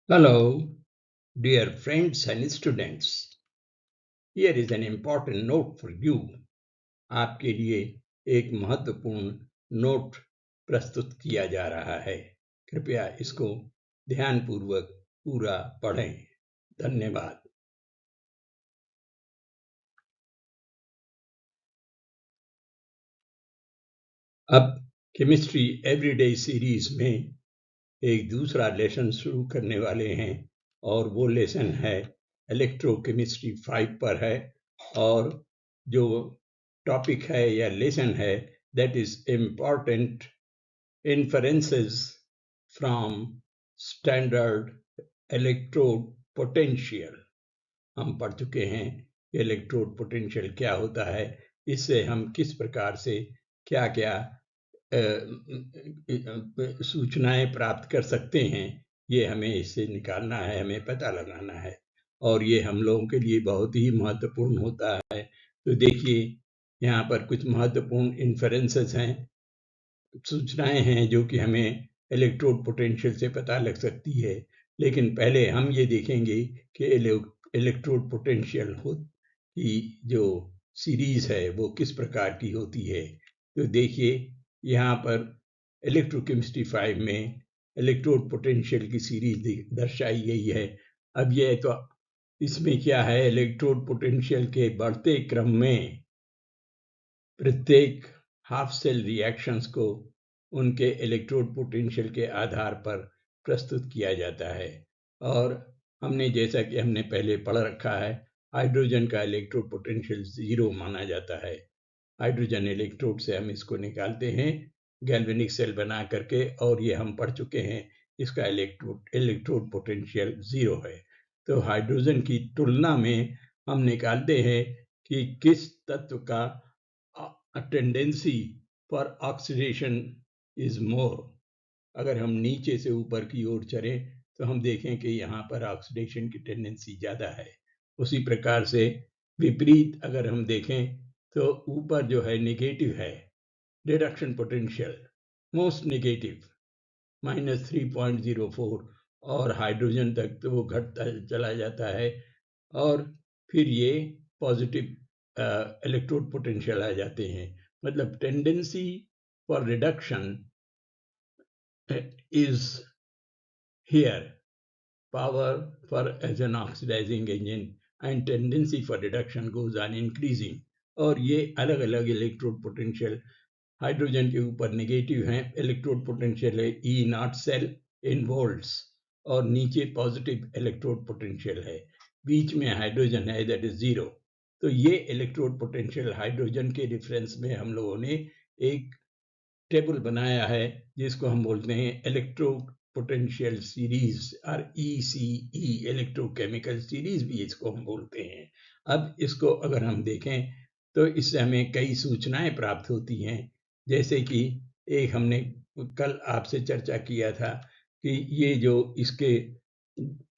Hello, dear friends and students. Here is an important note for you. आपके लिए एक महत्वपूर्ण नोट प्रस्तुत किया जा रहा है। कृपया इसको ध्यानपूर्वक पूरा पढ़ें। धन्यवाद। अब केमिस्ट्री एवरीडे सीरीज में एक दूसरा लेसन शुरू करने वाले हैं और वो लेसन है इलेक्ट्रोकेमिस्ट्री 5 पर है और जो टॉपिक है या लेसन है that is important inferences from standard electrode potential. हम पढ़ चुके हैं कि इलेक्ट्रोड पोटेंशियल क्या होता है, इससे हम किस प्रकार से क्या क्या सूचनाएं प्राप्त कर सकते हैं, ये हमें इससे निकालना है, हमें पता लगाना है और ये हम लोगों के लिए बहुत ही महत्वपूर्ण होता है। तो देखिए यहाँ पर कुछ महत्वपूर्ण इन्फरेंसेस हैं, सूचनाएं हैं जो कि हमें इलेक्ट्रोड पोटेंशियल से पता लग सकती है। लेकिन पहले हम ये देखेंगे कि इलेक्ट्रोड पोटेंशियल की जो सीरीज है वो किस प्रकार की होती है। तो देखिए यहाँ पर इलेक्ट्रोकेमिस्ट्री 5 में इलेक्ट्रोड पोटेंशियल की सीरीज दर्शाई गई है। अब ये तो इसमें क्या है, इलेक्ट्रोड पोटेंशियल के बढ़ते क्रम में प्रत्येक हाफ सेल रिएक्शंस को उनके इलेक्ट्रोड पोटेंशियल के आधार पर प्रस्तुत किया जाता है। और हमने जैसा कि हमने पहले पढ़ रखा है, हाइड्रोजन का इलेक्ट्रोड पोटेंशियल 0 माना जाता है। हाइड्रोजन इलेक्ट्रोड से हम इसको निकालते हैं गैल्वेनिक सेल बना करके, और ये हम पढ़ चुके हैं इसका इलेक्ट्रोड पोटेंशियल 0 है। तो हाइड्रोजन की तुलना में हम निकालते हैं कि किस तत्व का tendency for oxidation is more. अगर हम नीचे से ऊपर की ओर चलें तो हम देखें कि यहाँ पर ऑक्सीडेशन की टेंडेंसी ज़्यादा है। उसी प्रकार से विपरीत अगर हम देखें तो ऊपर जो है नेगेटिव है, रिडक्शन पोटेंशियल मोस्ट नेगेटिव -3.04, और हाइड्रोजन तक तो वो घटता चला जाता है और फिर ये पॉजिटिव इलेक्ट्रोड पोटेंशियल आ जाते हैं। मतलब tendency for reduction is here, power for as an oxidizing agent, and tendency for reduction goes on increasing। और ये अलग अलग इलेक्ट्रोड पोटेंशियल हाइड्रोजन के ऊपर नेगेटिव हैं, इलेक्ट्रोड पोटेंशियल है ई नॉट सेल इन वोल्ट्स, और नीचे पॉजिटिव इलेक्ट्रोड पोटेंशियल है, बीच में हाइड्रोजन है दैट इज 0। तो ये इलेक्ट्रोड पोटेंशियल हाइड्रोजन के रेफरेंस में हम लोगों ने एक टेबल बनाया है जिसको हम बोलते हैं इलेक्ट्रो पोटेंशियल सीरीज और ECE, इलेक्ट्रोकेमिकल सीरीज भी इसको हम बोलते हैं। अब इसको अगर हम देखें तो इससे हमें कई सूचनाएं प्राप्त होती हैं, जैसे कि एक हमने कल आपसे चर्चा किया था कि ये जो इसके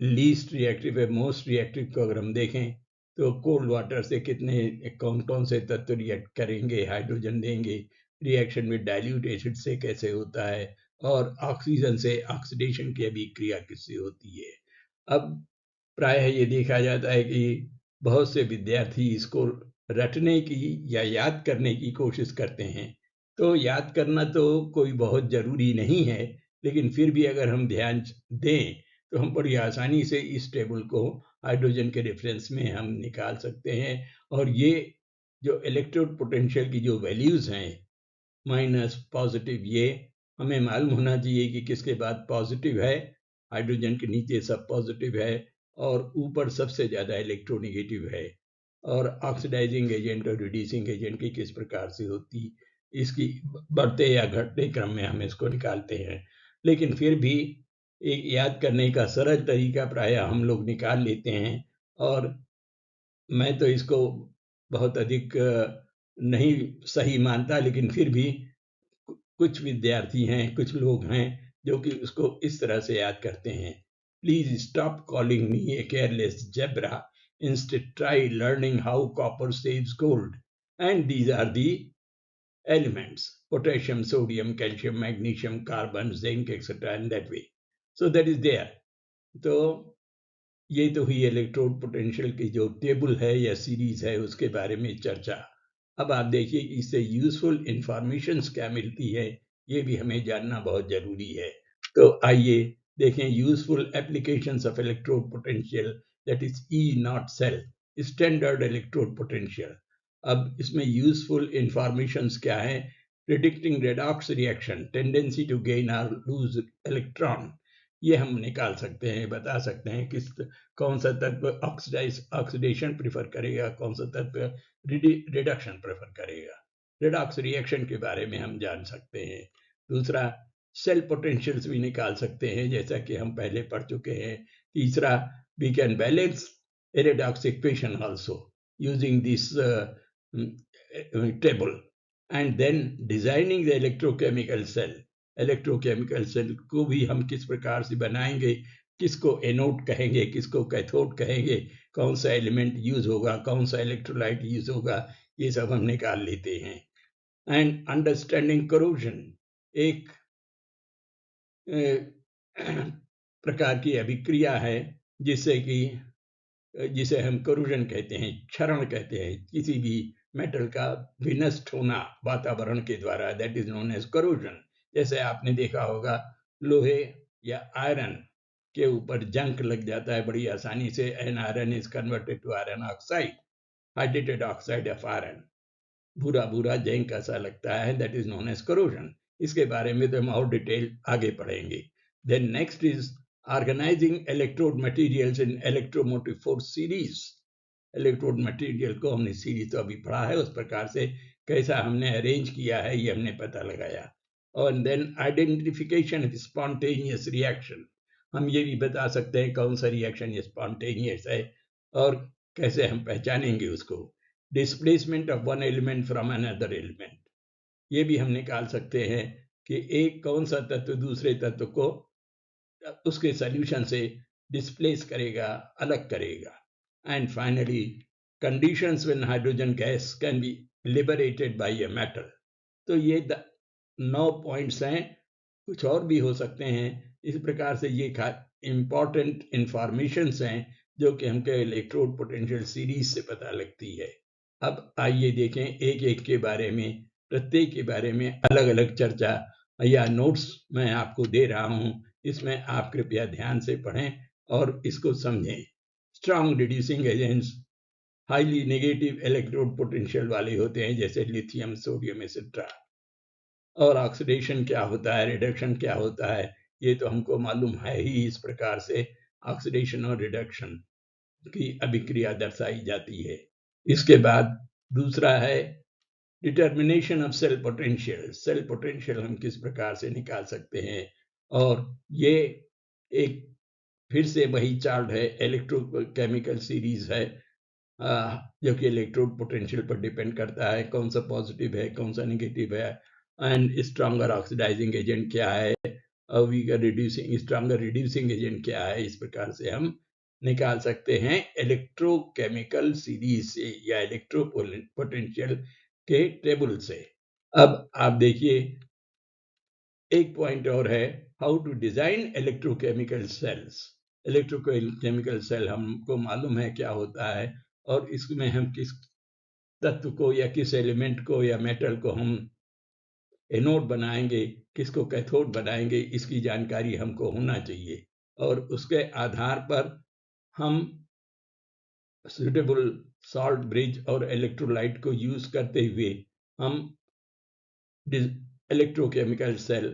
लीस्ट रिएक्टिव है मोस्ट रिएक्टिव को अगर हम देखें तो कोल्ड वाटर से कितने कौन कौन से तत्व रिएक्ट करेंगे, हाइड्रोजन देंगे, रिएक्शन में डाइल्यूट एसिड से कैसे होता है, और ऑक्सीजन से ऑक्सीडेशन की अभिक्रिया किससे होती है। अब प्रायः ये देखा जाता है कि बहुत से विद्यार्थी इसको रटने की या याद करने की कोशिश करते हैं। तो याद करना तो कोई बहुत ज़रूरी नहीं है, लेकिन फिर भी अगर हम ध्यान दें तो हम बड़ी आसानी से इस टेबल को हाइड्रोजन के रेफरेंस में हम निकाल सकते हैं। और ये जो इलेक्ट्रोड पोटेंशियल की जो वैल्यूज़ हैं, माइनस पॉजिटिव, ये हमें मालूम होना चाहिए कि किसके बाद पॉजिटिव है, हाइड्रोजन के नीचे सब पॉजिटिव है और ऊपर सबसे ज़्यादा इलेक्ट्रोनेगेटिव है। और ऑक्सीडाइजिंग एजेंट और रिड्यूसिंग एजेंट की किस प्रकार से होती, इसकी बढ़ते या घटते क्रम में हम इसको निकालते हैं। लेकिन फिर भी एक याद करने का सरल तरीका प्रायः हम लोग निकाल लेते हैं, और मैं तो इसको बहुत अधिक नहीं सही मानता, लेकिन फिर भी कुछ विद्यार्थी हैं, कुछ लोग हैं जो कि उसको इस तरह से याद करते हैं। Please stop calling me a careless zebra, instead try learning how copper saves gold, and these are the elements: potassium, sodium, calcium, magnesium, carbon, zinc, etc. in that way. So that is there. तो ये तो हुई electrode potential की जो table है या series है उसके बारे में चर्चा। अब आप देखिए कि इससे यूजफुल इंफॉर्मेशन क्या मिलती है, ये भी हमें जानना बहुत जरूरी है। तो आइए देखें useful applications of electrode potential, that is E naught cell, standard electrode potential. अब इसमें यूजफुल इंफॉर्मेशन क्या है? Predicting redox reaction, tendency to gain और लूज इलेक्ट्रॉन, ये हम निकाल सकते हैं, बता सकते हैं किस कौन सा तत्व ऑक्सीडेशन प्रेफर करेगा, कौन सा तत्व रिडक्शन प्रेफर करेगा। रिडॉक्स रिएक्शन के बारे में हम जान सकते हैं। दूसरा, सेल पोटेंशियल्स भी निकाल सकते हैं, जैसा कि हम पहले पढ़ चुके हैं। तीसरा, we can balance a redox equation also using this table, and then designing the electrochemical cell. Electrochemical cell को भी हम किस प्रकार से बनाएंगे, किसको एनोड कहेंगे, किसको कैथोड कहेंगे, कौन सा एलिमेंट यूज होगा, कौन सा इलेक्ट्रोलाइट यूज होगा, ये सब हम निकाल लेते हैं। एंड अंडरस्टैंडिंग करोजन, एक प्रकार की अभिक्रिया है जिसे हम करोजन कहते हैं, क्षरण कहते हैं, किसी भी मेटल का विनष्ट होना वातावरण के द्वारा, that is known as corrosion. जैसे आपने देखा होगा लोहे या आयरन के ऊपर जंक लग जाता है बड़ी आसानी से, and iron is converted to iron oxide, hydrated oxide of iron, भूरा भूरा जंक ऐसा लगता है, that is known as corrosion. इसके बारे में तो हम और डिटेल आगे पढ़ेंगे। Then next is organizing electrode materials in electromotive force series. Electrode material को हमने सीरीज तो अभी पढ़ा है, उस प्रकार से कैसा हमने अरेंज किया है ये हमने पता लगाया। और then identification of spontaneous reaction, हम ये भी बता सकते हैं कौन सा रिएक्शन ये स्पॉन्टेनियस है और कैसे हम पहचानेंगे उसको। Displacement of one element from another element, ये भी हम निकाल सकते हैं कि एक कौन सा तत्व दूसरे तत्व को उसके सॉल्यूशन से डिस्प्लेस करेगा, अलग करेगा। And finally, conditions when hydrogen gas can be liberated bye a metal. तो ये 9 पॉइंट्स हैं, कुछ और भी हो सकते हैं। इस प्रकार से ये इंपॉर्टेंट इंफॉर्मेशन हैं जो कि हमको इलेक्ट्रोड पोटेंशियल सीरीज से पता लगती है। अब आइए देखें एक एक के बारे में, प्रत्येक के बारे में अलग अलग चर्चा या नोट्स मैं आपको दे रहा हूं, इसमें आप कृपया ध्यान से पढ़ें और इसको समझें। Strong reducing agents highly negative electrode potential वाले होते हैं, जैसे लिथियम, सोडियम एक्सेट्रा। और ऑक्सीडेशन क्या होता है, रिडक्शन क्या होता है, ये तो हमको मालूम है ही। इस प्रकार से ऑक्सीडेशन और रिडक्शन की अभिक्रिया दर्शाई जाती है। इसके बाद दूसरा है determination of cell potential. Cell potential हम किस प्रकार से निकाल सकते हैं, और ये एक फिर से वही चार्ट है, इलेक्ट्रोकेमिकल सीरीज है, जो कि इलेक्ट्रोड पोटेंशियल पर डिपेंड करता है, कौन सा पॉजिटिव है, कौन सा नेगेटिव है, एंड स्ट्रॉन्गर ऑक्सीडाइजिंग एजेंट क्या है, और weaker reducing, stronger reducing agent क्या है। इस प्रकार से हम निकाल सकते हैं इलेक्ट्रोकेमिकल सीरीज से या इलेक्ट्रो पोटेंशियल के टेबल से। अब आप देखिए एक पॉइंट और है, how to design electrochemical cells. Electrochemical cell हमको मालूम है क्या होता है, और इसमें हम किस तत्व को या किस एलिमेंट को या मेटल को हम एनोड बनाएंगे, किसको कैथोड बनाएंगे, इसकी जानकारी हमको होना चाहिए। और उसके आधार पर हम सुटेबल सॉल्ट ब्रिज और इलेक्ट्रोलाइट को यूज करते हुए हम इलेक्ट्रोकेमिकल सेल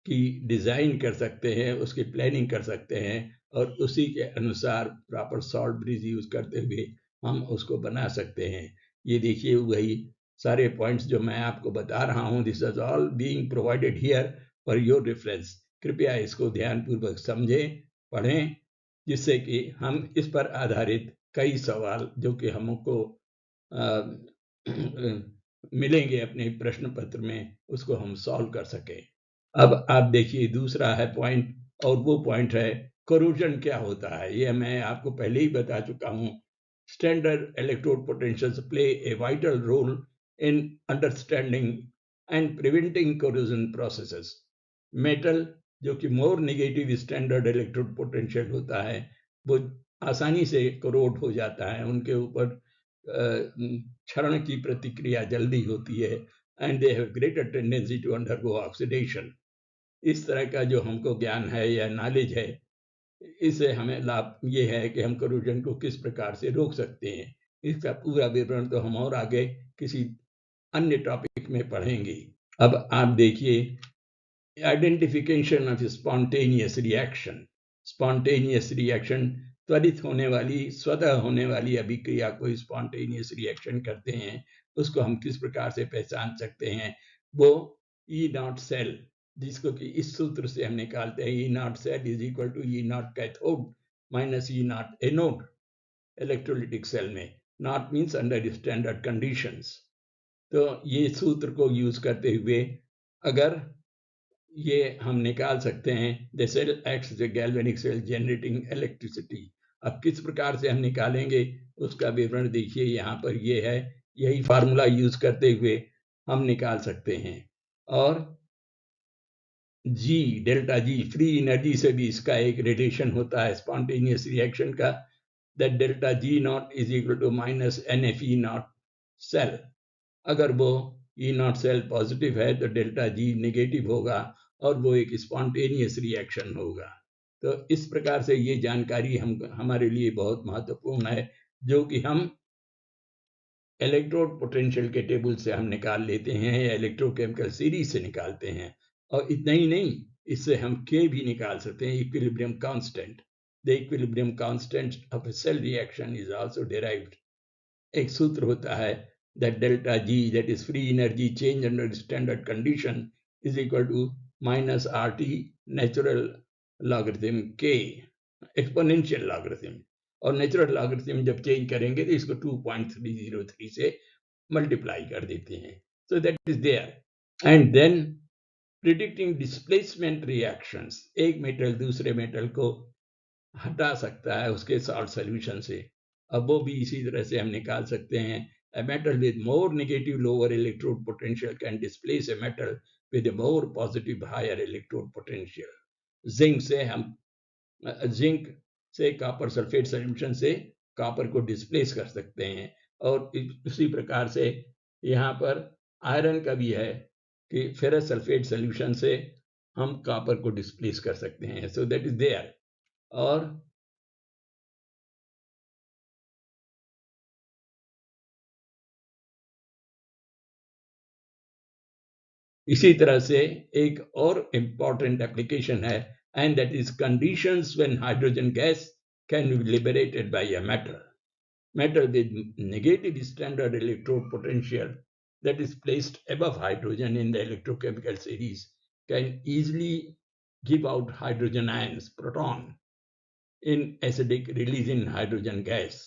की डिजाइन कर सकते हैं, उसकी प्लानिंग कर सकते हैं, और उसी के अनुसार प्रॉपर सॉल्ट ब्रिज यूज करते हुए हम उसको बना सकते हैं। ये देखिए वही सारे पॉइंट्स जो मैं आपको बता रहा हूँ, this is all being provided here for your reference. कृपया इसको ध्यानपूर्वक समझें, पढ़ें, जिससे कि हम इस पर आधारित कई सवाल जो कि हमको मिलेंगे अपने प्रश्न पत्र में, उसको हम सॉल्व कर सकें। अब आप देखिए दूसरा है पॉइंट, और वो पॉइंट है करोजन क्या होता है। ये मैं आपको पहले ही बता चुका हूँ। Standard electrode potentials play a vital role in understanding and preventing corrosion processes. Metal जो कि more negative standard electrode potential होता है, वो आसानी से कोरोड हो जाता है, उनके ऊपर क्षरण की प्रतिक्रिया जल्दी होती है, and they have greater tendency to undergo oxidation. इस तरह का जो हमको ज्ञान है या नॉलेज है, इससे हमें लाभ ये है कि हम करोजन को किस प्रकार से रोक सकते हैं। इसका पूरा विवरण तो हम और आगे किसी अन्य टॉपिक में पढ़ेंगे। अब आप देखिए, identification of spontaneous reaction. Spontaneous reaction, त्वरित होने वाली, स्वतः होने वाली अभिक्रिया को स्पॉन्टेनियस रिएक्शन करते हैं। उसको हम किस प्रकार से पहचान सकते हैं? वो ई नॉट सेल, जिसको कि इस सूत्र से हम निकालते हैं, E naught cell is equal to E naught cathode minus E naught anode electrolytic cell में। Naught means under standard conditions. तो ये सूत्र को यूज करते हुए अगर ये हम निकाल सकते हैं, the cell acts as a galvanic cell generating electricity. अब किस प्रकार से हम निकालेंगे उसका विवरण देखिए, यहाँ पर ये है। यही फार्मूला यूज करते हुए हम निकाल सकते हैं। और G, delta G, free energy से भी इसका एक रिलेशन होता है स्पॉन्टेनियस रिएक्शन का, that delta G naught is equal to minus N F E naught cell. अगर वो ई नॉट सेल पॉजिटिव है तो डेल्टा जी नेगेटिव होगा और वो एक स्पॉन्टेनियस रिएक्शन होगा। तो इस प्रकार से ये जानकारी हमारे लिए बहुत महत्वपूर्ण है, जो कि हम इलेक्ट्रोड पोटेंशियल के टेबल से हम निकाल लेते हैं या इलेक्ट्रोकेमिकल सीरीज से निकालते हैं। और इतना ही नहीं, इससे हम के भी निकाल सकते हैं, equilibrium constant. The equilibrium constant of a cell reaction is also derived। एक सूत्र होता है that delta G, that is free energy change under standard condition, is equal to minus RT natural logarithm K, exponential logarithm। और natural logarithm जब change करेंगे तो इसको 2.303 से मल्टीप्लाई कर देते हैं। So that is there. And then predicting displacement reactions, एक मेटल दूसरे मेटल को हटा सकता है उसके सॉल्ट सॉल्यूशन से। अब वो भी इसी तरह से हम निकाल सकते हैं। A metal with more negative lower electrode potential can displace a metal with a more positive higher electrode potential। Zinc से कॉपर सल्फेट सॉल्यूशन से कॉपर को डिस्प्लेस कर सकते हैं। और इसी प्रकार से यहाँ पर आयरन का भी है कि फेरस सल्फेट सॉल्यूशन से हम कॉपर को डिस्प्लेस कर सकते हैं। So that is there. और इसी तरह से एक और important application है, and that is conditions when hydrogen gas can be liberated by a metal। Metal with negative standard electrode potential that is placed above hydrogen in the electrochemical series can easily give out hydrogen ions, proton, in acidic release in hydrogen gas।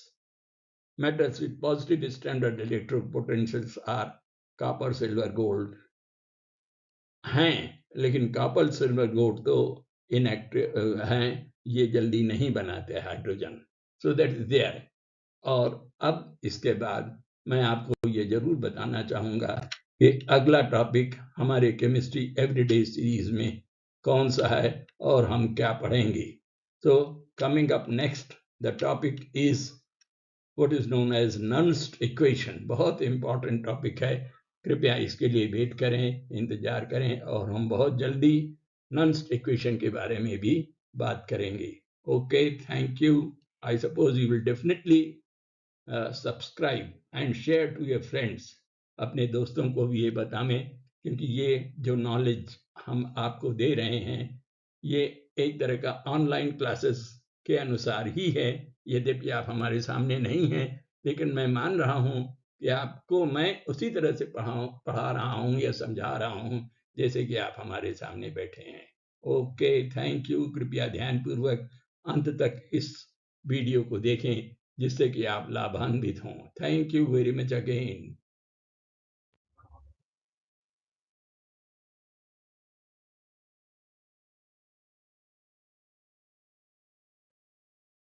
Metals with positive standard electrode potentials are copper, silver, gold हैं, लेकिन copper silver gold तो inactive हैं, ये जल्दी नहीं बनाते hydrogen. So that is there. और अब इसके बाद मैं आपको ये जरूर बताना चाहूँगा कि अगला टॉपिक हमारे केमिस्ट्री एवरीडे सीरीज में कौन सा है और हम क्या पढ़ेंगे। तो coming up next, the topic is what is known as Nernst equation. बहुत इंपॉर्टेंट टॉपिक है, कृपया इसके लिए वेट करें, इंतजार करें, और हम बहुत जल्दी नन्स्ट इक्वेशन के बारे में भी बात करेंगे। Okay, thank you. I suppose you will definitely subscribe and share to your friends. अपने दोस्तों को भी ये बताएं, क्योंकि ये जो नॉलेज हम आपको दे रहे हैं, ये एक तरह का ऑनलाइन क्लासेस के अनुसार ही है। यद्यपि आप हमारे सामने नहीं हैं, लेकिन मैं मान रहा हूँ कि आपको मैं उसी तरह से पढ़ा रहा हूँ या समझा रहा हूँ जैसे कि आप हमारे सामने बैठे हैं। Okay, thank you. कृपया ध्यानपूर्वक अंत तक इस वीडियो को देखें, जिससे कि आप लाभान्वित हों। Thank you very much again.